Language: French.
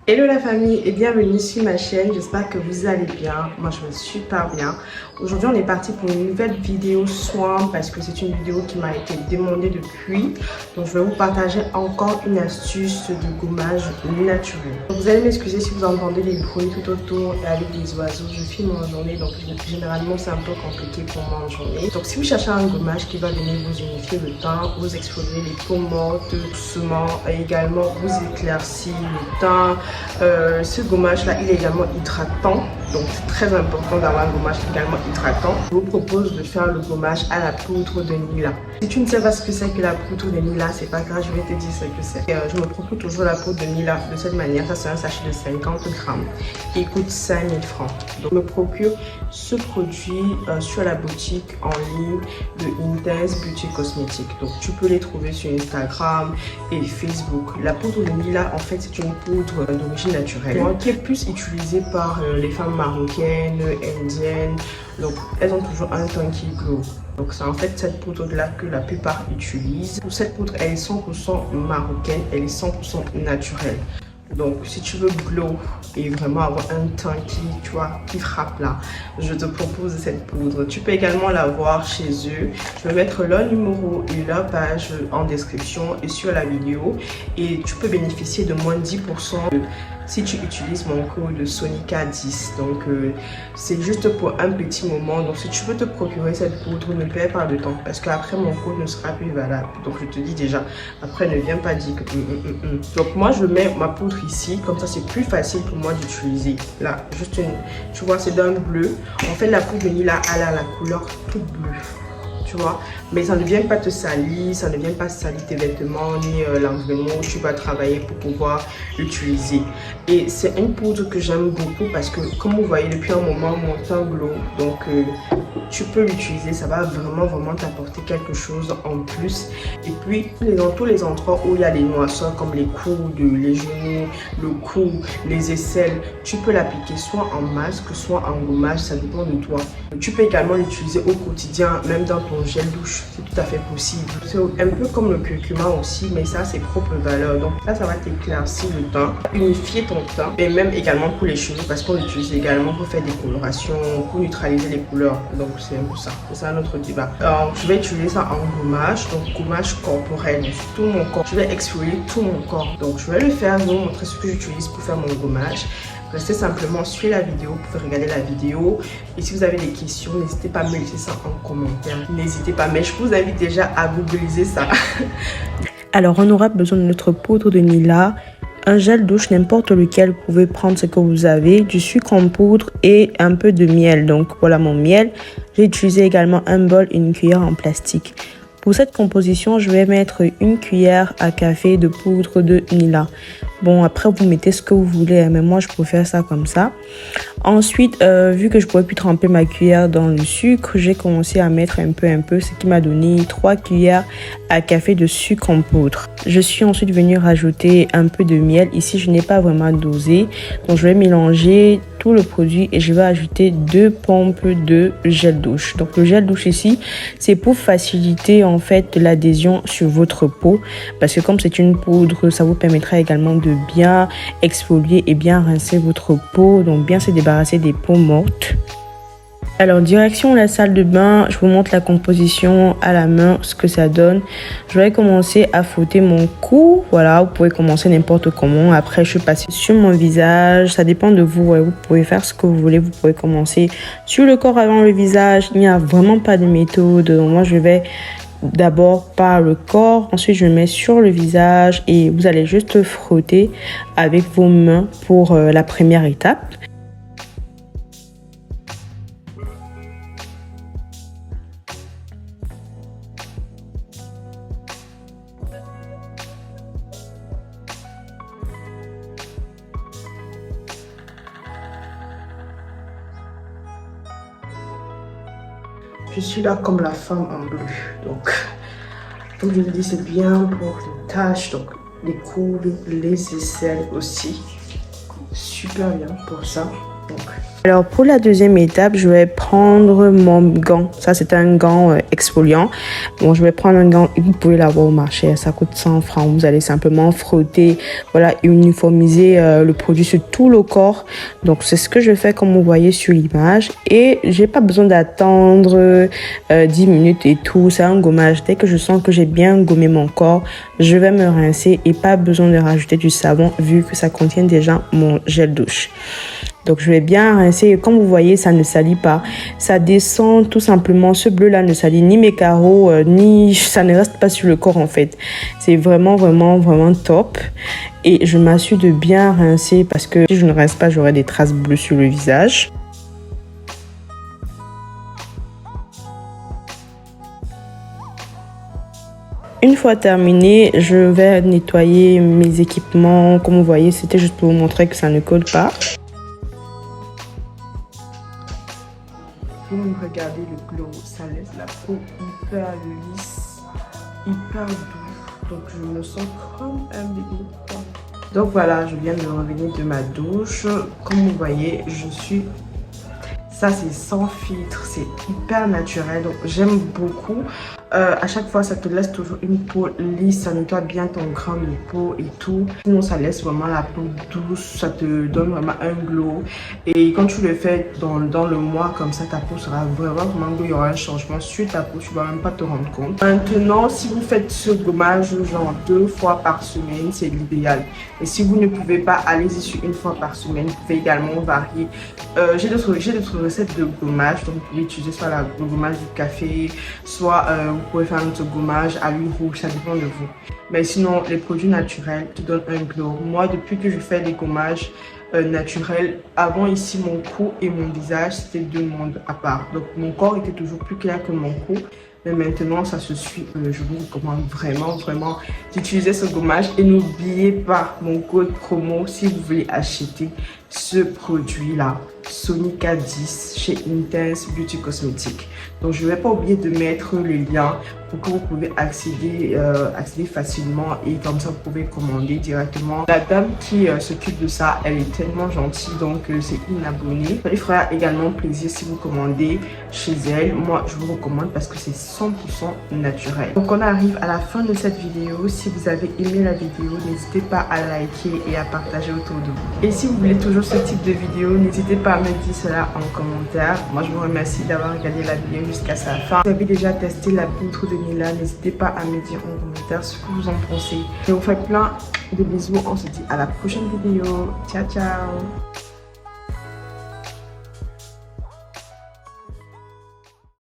Hello la famille et bienvenue sur ma chaîne, j'espère que vous allez bien, moi je vais super bien. Aujourd'hui on est parti pour une nouvelle vidéo soin parce que c'est une vidéo qui m'a été demandée depuis. Donc je vais vous partager encore une astuce de gommage naturel. Donc, vous allez m'excuser si vous entendez les bruits tout autour et avec des oiseaux, je filme en journée donc généralement c'est un peu compliqué pour moi en journée. Donc si vous cherchez un gommage qui va venir vous unifier le teint, vous exfolier les peaux mortes doucement et également vous éclaircir le teint. Ce gommage là il est également hydratant, donc c'est très important d'avoir un gommage également hydratant. Je vous propose de faire le gommage à la poudre de Nila. Si tu ne sais pas ce que c'est que la poudre de Nila, c'est pas grave, je vais te dire ce que c'est. Je me procure toujours la poudre de Nila de cette manière. Ça c'est un sachet de 50 grammes et il coûte 5000 francs. Donc je me procure ce produit sur la boutique en ligne de Intense Beauty Cosmétiques. Donc tu peux les trouver sur Instagram et Facebook. La poudre de Nila en fait c'est une poudre d'origine naturelle qui est plus utilisée par les femmes marocaines, indiennes. Donc elles ont toujours un teint qui glow. Donc c'est en fait cette poudre là que la plupart utilisent. Cette poudre elle est 100% marocaine, elle est 100% naturelle. Donc si tu veux glow et vraiment avoir un teint qui, tu vois, qui frappe là, je te propose cette poudre. Tu peux également la voir chez eux. Je vais mettre leur numéro et leur page en description et sur la vidéo. Et tu peux bénéficier de moins 10% si tu utilises mon code Sonica10. Donc c'est juste pour un petit moment. Donc si tu veux te procurer cette poudre, ne perds pas de temps parce qu'après mon code ne sera plus valable. Donc je te dis déjà, après ne viens pas dire que Donc moi je mets ma poudre ici, comme ça c'est plus facile pour moi d'utiliser. Là juste une, tu vois, c'est d'un bleu. En fait la poudre de Nila elle a la couleur toute bleue, tu vois, mais ça ne vient pas te salir, ça ne vient pas salir tes vêtements ni l'environnement où tu vas travailler pour pouvoir l'utiliser. Et c'est une poudre que j'aime beaucoup parce que comme vous voyez depuis un moment mon teint glow, donc tu peux l'utiliser, ça va vraiment t'apporter quelque chose en plus. Et puis dans tous les endroits où il y a des noirceurs comme les coudes, les genoux, le cou, les aisselles, tu peux l'appliquer soit en masque, soit en gommage, ça dépend de toi. Tu peux également l'utiliser au quotidien, même dans ton gel douche, c'est tout à fait possible. C'est un peu comme le curcuma aussi, mais ça c'est propre valeur. Donc là ça va t'éclaircir le teint, unifier ton teint, et même également pour les cheveux parce qu'on l'utilise également pour faire des colorations, pour neutraliser les couleurs. Donc c'est un peu ça, c'est un autre débat. Alors je vais utiliser ça en gommage, donc gommage corporel, tout mon corps. Je vais exfolier tout mon corps. Donc je vais le faire, je vais vous montrer ce que j'utilise pour faire mon gommage. Restez simplement sur la vidéo, vous pouvez regarder la vidéo. Et si vous avez des questions, n'hésitez pas à me laisser ça en commentaire. N'hésitez pas, mais je vous invite déjà à googliser ça. Alors on aura besoin de notre poudre de Nila, un gel douche n'importe lequel, vous pouvez prendre ce que vous avez, du sucre en poudre et un peu de miel. Donc voilà mon miel. J'ai utilisé également un bol et une cuillère en plastique. Pour cette composition, je vais mettre une cuillère à café de poudre de Nila. Bon, après, vous mettez ce que vous voulez, mais moi, je préfère ça comme ça. Ensuite, vu que je ne pouvais plus tremper ma cuillère dans le sucre, j'ai commencé à mettre un peu, ce qui m'a donné 3 cuillères à café de sucre en poudre. Je suis ensuite venue rajouter un peu de miel. Ici, je n'ai pas vraiment dosé. Donc, je vais mélanger tout le produit et je vais ajouter 2 pompes de gel douche. Donc, le gel douche ici, c'est pour faciliter en fait l'adhésion sur votre peau. Parce que comme c'est une poudre, ça vous permettra également de bien exfolier et bien rincer votre peau, donc bien se débarrasser des peaux mortes. Alors direction la salle de bain, je vous montre la composition à la main, ce que ça donne. Je vais commencer à frotter mon cou, voilà, vous pouvez commencer n'importe comment. Après je suis passée sur mon visage, ça dépend de vous, ouais, vous pouvez faire ce que vous voulez, vous pouvez commencer sur le corps avant le visage, il n'y a vraiment pas de méthode. Moi je vais d'abord par le corps, ensuite je mets sur le visage et vous allez juste frotter avec vos mains pour la première étape. Je suis là comme la femme en bleu. Donc, comme je vous dis, c'est bien pour les taches, donc les coudes, les aisselles aussi. Super bien pour ça. Alors pour la deuxième étape, je vais prendre mon gant. Ça c'est un gant exfoliant. Bon, je vais prendre un gant, vous pouvez l'avoir au marché, ça coûte 100 francs. Vous allez simplement frotter, voilà, uniformiser le produit sur tout le corps. Donc c'est ce que je fais comme vous voyez sur l'image. Et j'ai pas besoin d'attendre 10 minutes et tout. C'est un gommage. Dès que je sens que j'ai bien gommé mon corps, je vais me rincer et pas besoin de rajouter du savon vu que ça contient déjà mon gel douche. Donc je vais bien rincer et comme vous voyez, ça ne salit pas. Ça descend tout simplement. Ce bleu là ne salit ni mes carreaux, ni ça ne reste pas sur le corps en fait. C'est vraiment top. Et je m'assure de bien rincer parce que si je ne rince pas, j'aurai des traces bleues sur le visage. Une fois terminé, je vais nettoyer mes équipements. Comme vous voyez, c'était juste pour vous montrer que ça ne colle pas. Vous me regardez le glow, ça laisse la peau hyper lisse, hyper douce. Donc je me sens comme un bébé. Donc voilà, je viens de revenir de ma douche. Comme vous voyez, je suis... Ça c'est sans filtre, c'est hyper naturel. Donc j'aime beaucoup. À chaque fois, ça te laisse toujours une peau lisse, ça nettoie bien ton grain de peau et tout. Sinon, ça laisse vraiment la peau douce, ça te donne vraiment un glow. Et quand tu le fais dans le mois comme ça, ta peau sera vraiment glow. Il y aura un changement sur ta peau, tu ne vas même pas te rendre compte. Maintenant, si vous faites ce gommage genre 2 fois par semaine, c'est l'idéal. Et si vous ne pouvez pas, allez-y sur 1 fois par semaine. Vous pouvez également varier. J'ai d'autres recettes de gommage, donc vous pouvez utiliser soit le gommage du café, soit vous pouvez faire un autre gommage à l'huile rouge, ça dépend de vous. Mais sinon, les produits naturels te donnent un glow. Moi, depuis que je fais des gommages naturels, avant ici, mon cou et mon visage, c'était 2 mondes à part. Donc, mon corps était toujours plus clair que mon cou. Mais maintenant, ça se suit. Je vous recommande vraiment d'utiliser ce gommage. Et n'oubliez pas mon code promo si vous voulez acheter ce produit-là. Sonica 10 chez Intense Beauty Cosmetics. Donc je ne vais pas oublier de mettre le lien pour que vous pouvez accéder facilement et comme ça vous pouvez commander directement. La dame qui s'occupe de ça, elle est tellement gentille, donc c'est une abonnée. Ça lui fera également plaisir si vous commandez chez elle. Moi je vous recommande parce que c'est 100% naturel. Donc on arrive à la fin de cette vidéo. Si vous avez aimé la vidéo, n'hésitez pas à liker et à partager autour de vous. Et si vous voulez toujours ce type de vidéo, n'hésitez pas à me dire cela en commentaire. Moi je vous remercie d'avoir regardé la vidéo jusqu'à sa fin. Si vous avez déjà testé la poudre de Nila, n'hésitez pas à me dire en commentaire ce que vous en pensez. Je vous fais plein de bisous. On se dit à la prochaine vidéo. Ciao ciao.